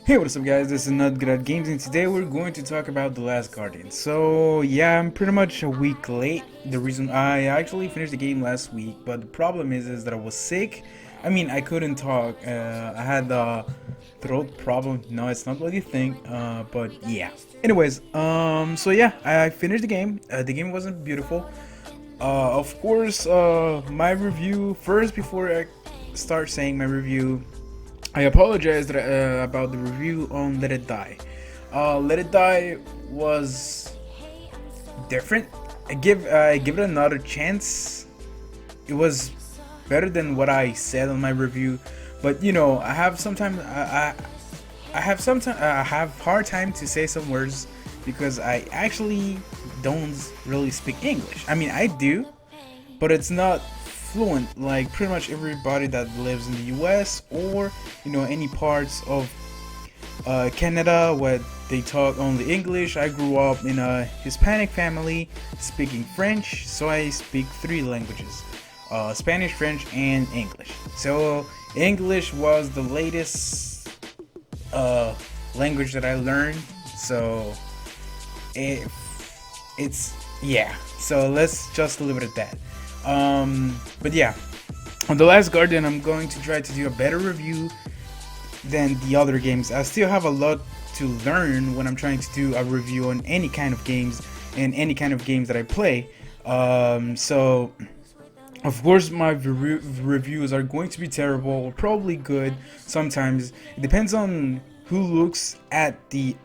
Hey, what's up guys, this is Not Good at Games, and today we're going to talk about The Last Guardian. So yeah, I'm pretty much a week late. The reason I actually finished the game last week, but the problem is that I was sick. I mean, I couldn't talk. I had a throat problem. No, it's not what you think, but yeah. Anyways, so yeah, I finished the game. The game wasn't beautiful. Of course, my review, first before I start saying my review, I apologize about the review on Let It Die. Let It Die was different. I give it another chance. It was better than what I said on my review, but you know I have hard time to say some words because I actually don't really speak English. I mean I do, but it's not fluent like pretty much everybody that lives in the US or any parts of Canada where they talk only English. I grew up in a Hispanic family speaking French, so I speak three languages: Spanish, French, and English. So English was the latest language that I learned. So it, it's yeah. So let's just leave it at that. But yeah, on The Last Guardian, I'm going to try to do a better review than the other games. I still have a lot to learn when I'm trying to do a review on any kind of games and any kind of games that I play. So of course my reviews are going to be terrible or probably good sometimes. It depends on who looks at the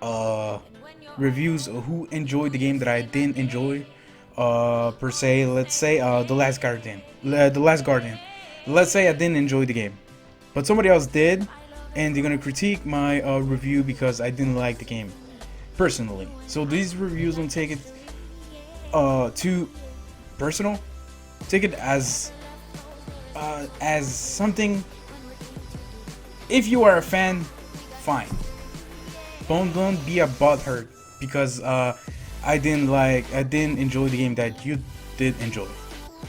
reviews or who enjoyed the game that I didn't enjoy. Per se, let's say The Last Guardian. The Last Guardian. Let's say I didn't enjoy the game, but somebody else did, and they're gonna critique my review because I didn't like the game personally. So these reviews don't take it too personal. Take it as something. If you are a fan, fine. Don't be a butthurt because I didn't enjoy the game that you did enjoy.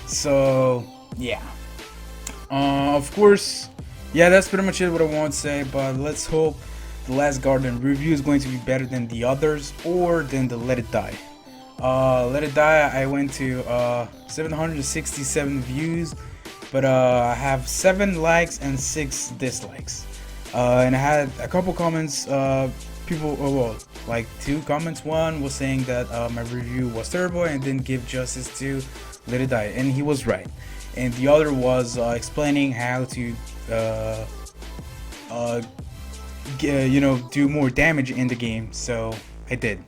So yeah, of course, yeah, that's pretty much it what I want to say. But let's hope The Last Guardian review is going to be better than the others or than the Let It Die. Let It Die, I went to 767 views, but I have 7 likes and 6 dislikes. And I had a couple comments. People, well, like 2 comments. One was saying that my review was terrible and didn't give justice to Let It Die, and he was right. And the other was explaining how to, do more damage in the game. So I did.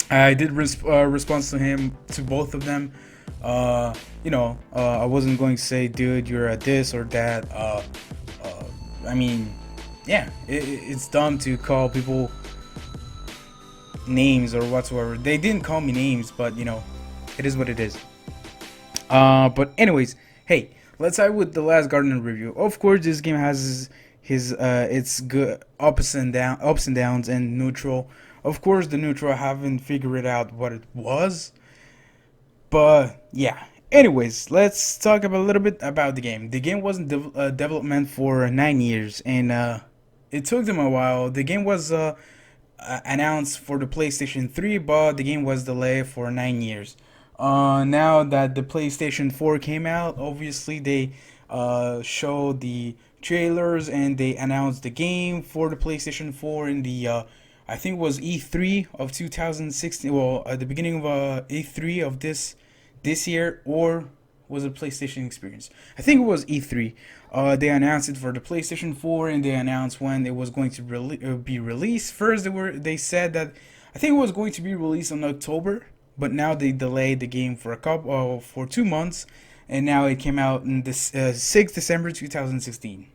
I did respond to him, to both of them. I wasn't going to say, dude, you're a this or that. I mean, yeah, it's dumb to call people names or whatsoever. They didn't call me names, but it is what it is. But anyways, hey, let's start with The Last Guardian review. Of course, this game has his its good ups and downs and neutral. Of course, the neutral I haven't figured out what it was, but yeah. Anyways, let's talk about a little bit about the game. The game was in development for 9 years, and it took them a while. The game was announced for the PlayStation 3, but the game was delayed for 9 years. Now that the PlayStation 4 came out, obviously they showed the trailers and they announced the game for the PlayStation 4 in the I think it was E3 of 2016. Well, at the beginning of E3 of this year, or was it PlayStation Experience? I think it was E3. They announced it for the PlayStation 4, and they announced when it was going to be released. First, they said that I think it was going to be released in October, but now they delayed the game for 2 months, and now it came out in this 6th December 2016.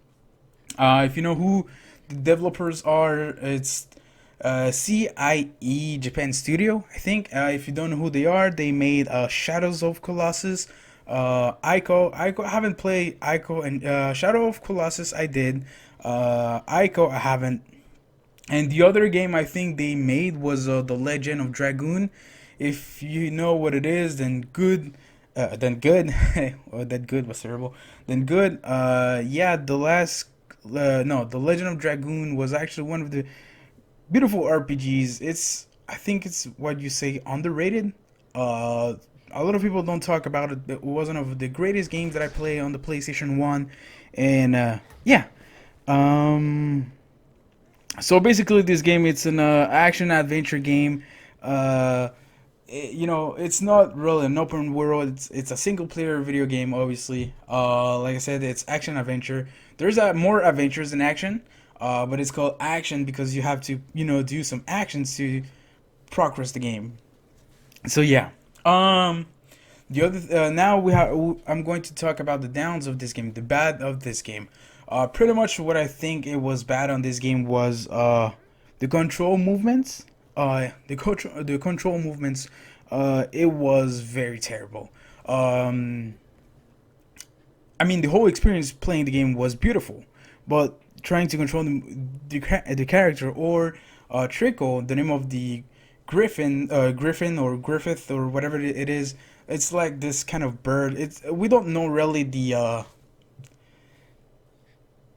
If you know who the developers are, it's SIE Japan Studio, I think. If you don't know who they are, they made Shadows of Colossus, Ico. I haven't played Ico, and Shadow of Colossus I did. Ico I haven't. And the other game I think they made was The Legend of Dragoon. If you know what it is, then good. Then good. Oh, that good was terrible. Then good. Yeah, the last. No, The Legend of Dragoon was actually one of the beautiful RPGs. I think it's what you say, underrated. Uh, a lot of people don't talk about it. It was one of the greatest games that I play on the PlayStation One, and yeah. Um, so basically, this game, it's an action adventure game. Uh, it's not really an open world. It's a single player video game, obviously. Like I said, it's action adventure. There's more adventures than action, but it's called action because you have to, do some actions to progress the game. So yeah. Um, the other now we have. I'm going to talk about the downs of this game, the bad of this game. Pretty much what I think it was bad on this game was the control movements. The control movements. It was very terrible. Um, I mean, the whole experience playing the game was beautiful, but trying to control the character, or Trico, the name of the Griffin or Griffith or whatever it is. It's like this kind of bird. It's We don't know really the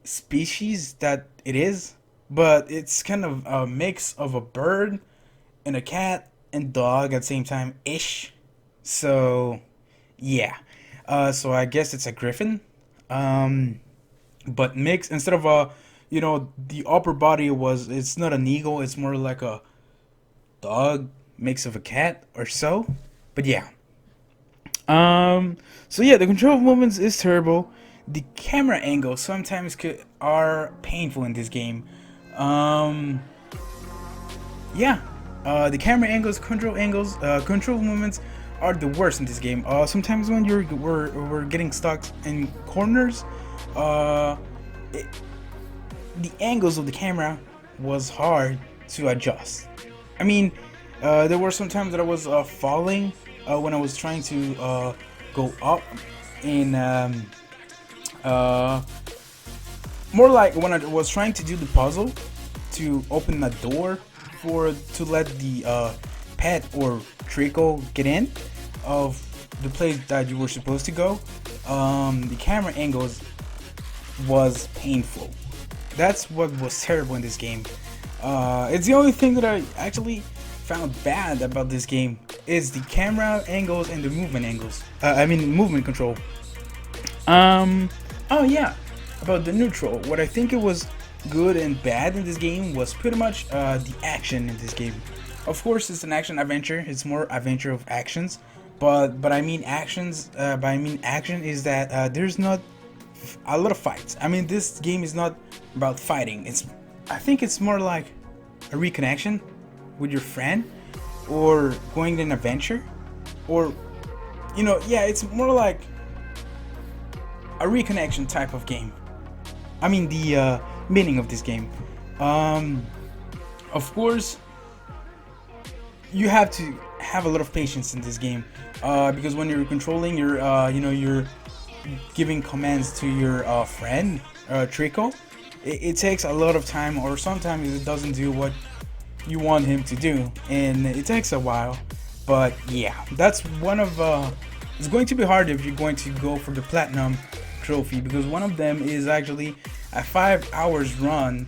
species that it is, but it's kind of a mix of a bird and a cat and dog at the same time ish. So yeah. So I guess it's a griffin. Um, but mix instead of the upper body it's not an eagle. It's more like a dog mix of a cat or so. But yeah. Um, so yeah, the control of movements is terrible. The camera angles sometimes are painful in this game. Um, yeah, the camera angles, control movements are the worst in this game. Sometimes when we're getting stuck in corners, uh, it, the angles of the camera was hard to adjust. I mean, there were some times that I was falling when I was trying to go up in uh, more like when I was trying to do the puzzle to open a door to let the pet or Trico get in of the place that you were supposed to go. The camera angles was painful. That's what was terrible in this game. It's the only thing that I actually found bad about this game is the camera angles and the movement angles. I mean movement control. Oh yeah, about the neutral. What I think it was good and bad in this game was pretty much the action in this game. Of course, it's an action adventure. It's more adventure of actions, but I mean actions. But I mean action is that there's not a lot of fights. I mean, this game is not about fighting. I think it's more like a reconnection with your friend, or going on an adventure, or yeah, it's more like a reconnection type of game. I mean the meaning of this game. Of course, you have to have a lot of patience in this game because when you're controlling you're giving commands to your friend Trico. It takes a lot of time, or sometimes it doesn't do what you want him to do, and it takes a while. But yeah, that's one of it's going to be hard if you're going to go for the platinum trophy, because one of them is actually a 5 hours run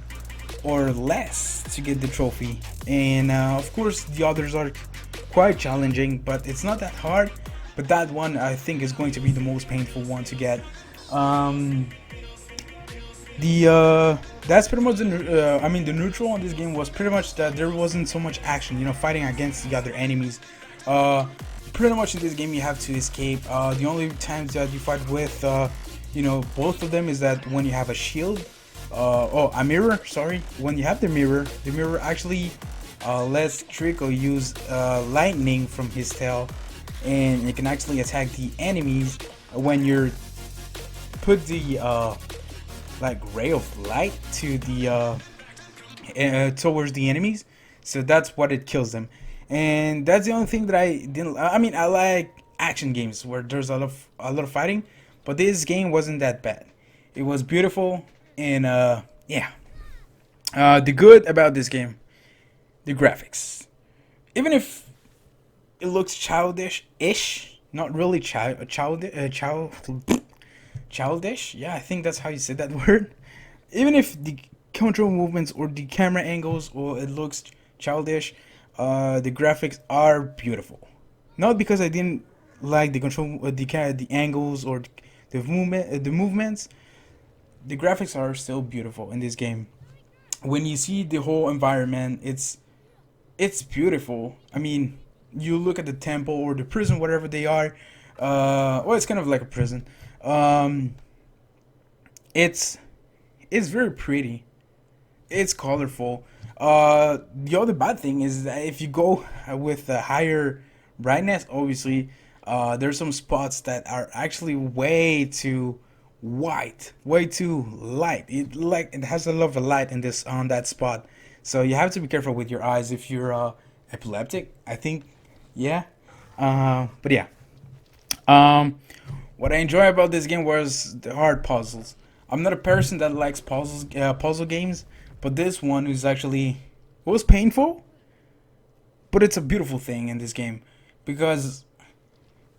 or less to get the trophy, and of course the others are quite challenging, but it's not that hard. But that one I think is going to be the most painful one to get. That's pretty much I mean the neutral on this game was pretty much that there wasn't so much action, fighting against the other enemies. Pretty much in this game you have to escape. The only times that you fight with both of them is that when you have a shield, a mirror, sorry. When you have the mirror actually lets Trico use lightning from his tail, and you can actually attack the enemies when you're put the like ray of light to the towards the enemies. So that's what it kills them, and that's the only thing that I didn't. I mean, I like action games where there's a lot of fighting, but this game wasn't that bad. It was beautiful, and yeah. The good about this game, the graphics. Even if it looks childish-ish, not really childish. Yeah, I think that's how you say that word. Even if control movements or the camera angles, or it looks childish. The graphics are beautiful. Not because I didn't like the control, the angles or the movements. The graphics are still beautiful in this game. When you see the whole environment, it's beautiful. I mean, you look at the temple or the prison, whatever they are. Well, it's kind of like a prison. Um, it's it's very pretty. It's colorful. The other bad thing is that if you go with a higher brightness, obviously, there's some spots that are actually way too white, way too light. It has a lot of light in this on that spot, so you have to be careful with your eyes if you're epileptic. I think, yeah. But yeah. Um, what I enjoy about this game was the hard puzzles. I'm not a person that likes puzzle games, but this one is actually, it was painful, but it's a beautiful thing in this game because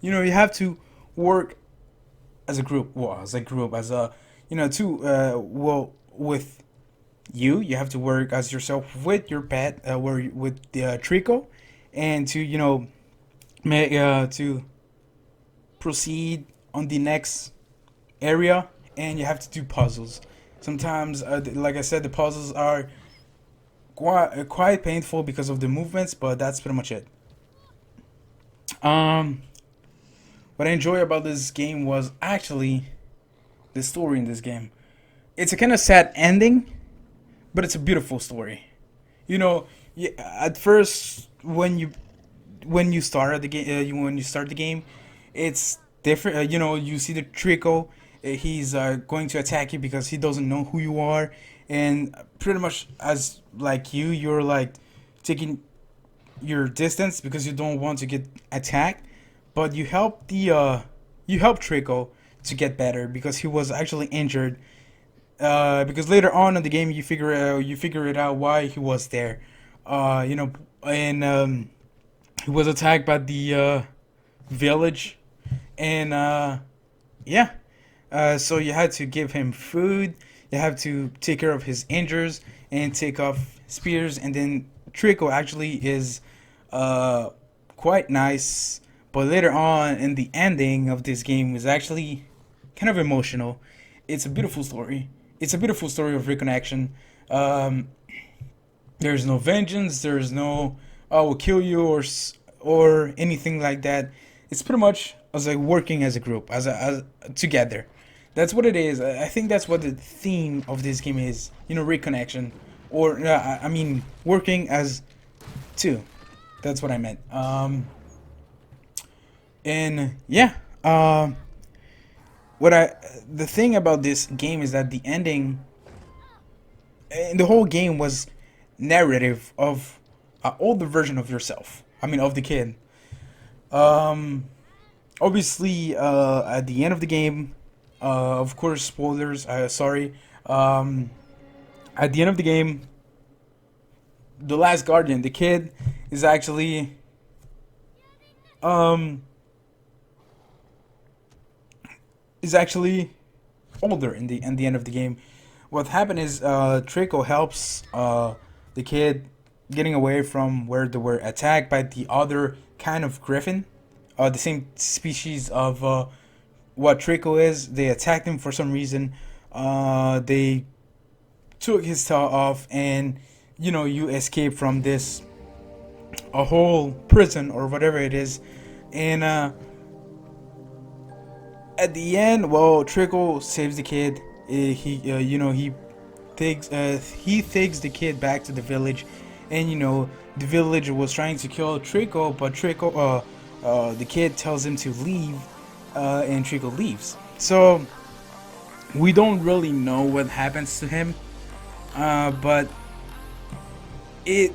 you have to work as a group. Well, as a group, as a two. Well, with you have to work as yourself with your pet, with the Trico, and to make to proceed on the next area, and you have to do puzzles. Sometimes, like I said, the puzzles are quite painful because of the movements, but that's pretty much it. Um, what I enjoy about this game was actually the story in this game. It's a kind of sad ending, but it's a beautiful story. You know, at first when you start the game, when you start the game, it's different. You see the Trico. He's going to attack you because he doesn't know who you are, and pretty much as like you're like taking your distance because you don't want to get attacked. But you help Trico to get better because he was actually injured. Because later on in the game you figure it out why he was there. And he was attacked by the village, and yeah. So you had to give him food. You have to take care of his injuries and take off spears. And then Trico actually is uh, quite nice. But later on in the ending of this game is actually kind of emotional. It's a beautiful story. It's a beautiful story of reconnection. Um, there's no vengeance. There's no "I will kill you" or anything like that. It's pretty much as like working as a group, as together. That's what it is. I think that's what the theme of this game is. Reconnection, or I mean, working as two. That's what I meant. And yeah. What I The thing about this game is that the ending, and the whole game was narrative of an older version of yourself. I mean, of the kid. Um, Obviously, at the end of the game, of course, spoilers. Sorry. Um, at the end of the game, the last guardian, the kid, is actually um is actually older in the end of the game. What happened is Trico helps the kid getting away from where they were attacked by the other kind of griffin, the same species of what Trico is. They attacked him for some reason. They took his tail off, and you escape from this a whole prison or whatever it is, and at the end, well, Trickle saves the kid. He takes the kid back to the village, and the village was trying to kill Trickle, but the kid tells him to leave, and Trickle leaves. So we don't really know what happens to him, but it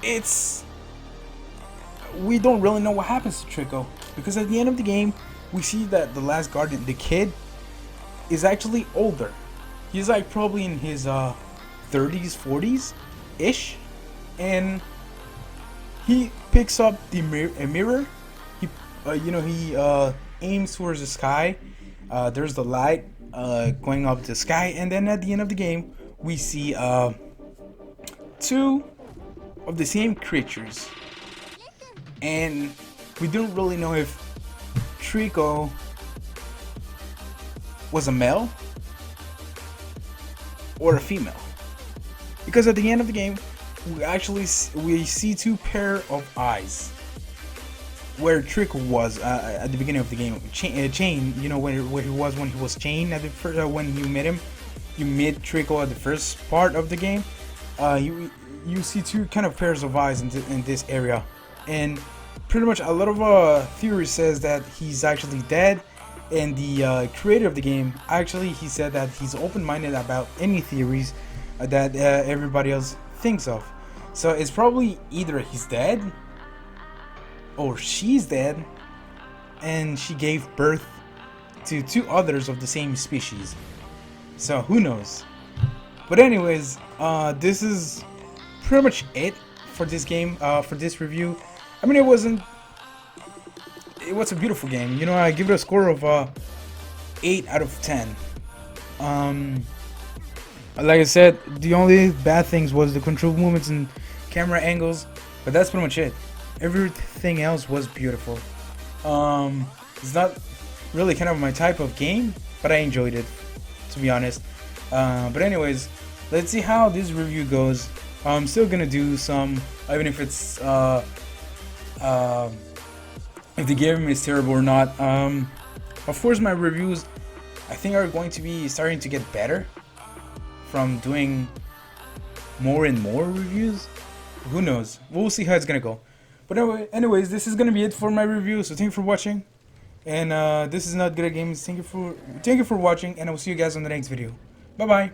it's we don't really know what happens to Trico, because at the end of the game we see that the last guardian, the kid, is actually older. He's like probably in his 30s, 40s ish, and he picks up a mirror. He aims towards the sky. There's the light, going up the sky, and then at the end of the game we see two of the same creatures, and we don't really know if Trico was a male or a female, because at the end of the game we see two pair of eyes where Trico was at the beginning of the game. Chain, you know, where he was when he was chained at the first, when you met him. You meet Trico at the first part of the game. You see two kind of pairs of eyes in this area, and pretty much a lot of theory says that he's actually dead. And the creator of the game, actually, he said that he's open-minded about any theories that everybody else thinks of. So it's probably either he's dead or she's dead, and she gave birth to two others of the same species. So who knows? But anyways, this is pretty much it for this game, for this review. I mean, it was a beautiful game. You know, I give it a score of 8 out of 10. Like I said, the only bad things was the control movements and camera angles, but that's pretty much it. Everything else was beautiful. It's not really kind of my type of game, but I enjoyed it, to be honest. But anyways, let's see how this review goes. I'm still gonna do some, even if it's if the game is terrible or not. Of course, my reviews, I think, are going to be starting to get better from doing more and more reviews. Who knows? We'll see how it's gonna go. But anyways, this is gonna be it for my review. So thank you for watching, and this is Not Good at Games. Thank you for watching, and I will see you guys on the next video. Bye bye.